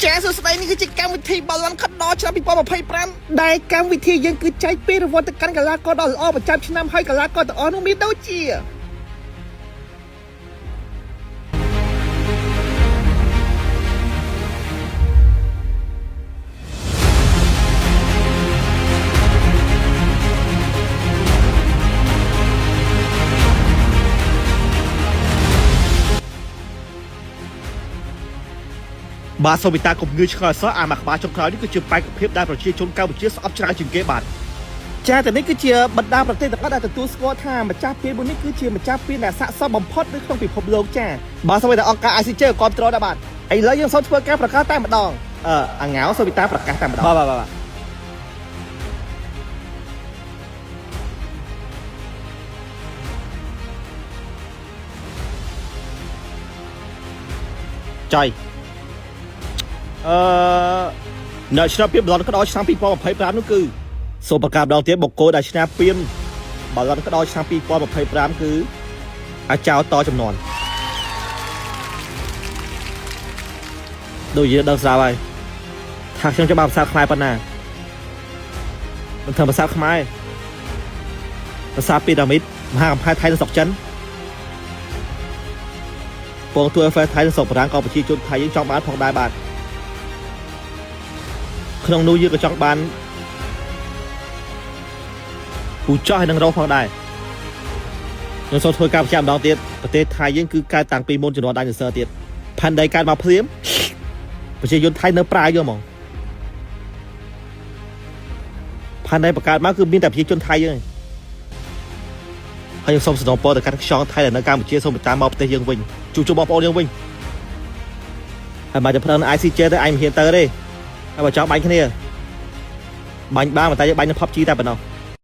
ចាសស្ដីនេះគឺជាកម្មវិធីបាល់ឡានខិតដល់ឆ្នាំ2025ដែលកម្មវិធីយើងគឺចែកពីរង្វាន់ទៅកាន់កីឡាករដ៏ល្អប្រចាំឆ្នាំហើយកីឡាករទាំងអស់នោះមានដូចជាបាទសូមវិតាកុំងឿឆ្ងល់សោះអាមកក្បាលចុងក្រោយនេះគឺជាបែកភាពដែលប្រជាជនកម្ពុជាស្អប់ច្រើនជាងគេបាទចាតែនេះគឺជាបណ្ដាប្រទេសទាំងអស់ដែលទទួលស្គាល់ថាម្ចាស់ពានមួយនេះគឺជាម្ចាស់ពានដែលស័ក្តិសមបំផុតនៅក្នុងពិភពលោកចាបាទសូមឲ្យអង្គការ ICJ គ្រប់គ្រងដែរបាទឥឡូវយើងសូមធ្វើការប្រកាសតែម្ដងអាងៅសូមវិតាប្រកាសតែម្ដងបាទចៃនៅឆ្នាំពានបាល់ក្តោឆ្នាំ2025នោះគឺសូមប្រកាសម្ដងទៀតបុគ្គលដែលឆ្នាំពានបាល់ក្តោឆ្នាំ2025គឺអាចោតចំនួនដូចយើងដឹងស្រាប់ហើយថាខ្ញុំចាំភាសាខ្មែរប៉ុណ្ណាមិនធ្វើភាសាខ្មែរភាសាពីរ៉ាមីតមហាអំផែថៃនិងស្រុកចិនពងទួយហ្វេថៃនិងស្រុកបារាំងក៏ប្រជាជនថៃយើងចង់បានផងដែរបាទក្នុងនោះយើងក៏ចង់បានពូចោះហើយនឹងរស់ផងដែរខ្ញុំសូមធ្វើការបញ្ជាក់ម្ដងទៀតប្រទេសថៃយើងគឺកើតតាំងពីមុនជំនាន់ដាច់សើទៀតផែនដីកើតមកភ្លាមប្រជាជនថៃនៅប្រាយយកហ្មងផែនដីបង្កើតមកគឺមានតែប្រជាជនថៃយើងហើយខ្ញុំសូមសំណូមពរទៅកាន់ខ្យងថៃដែលនៅកម្ពុជាសូមតាមមកប្រទេសយើងវិញជួបបងប្អូនយើងវិញហើយមកទៅផ្ដល់ ICJ ទៅអញមិនហ៊ានទៅទេហើយបើចង់បាញ់គ្នាបាញ់បានតែយើងបាញ់នៅ PUBG តែប៉ុណ្ណោះ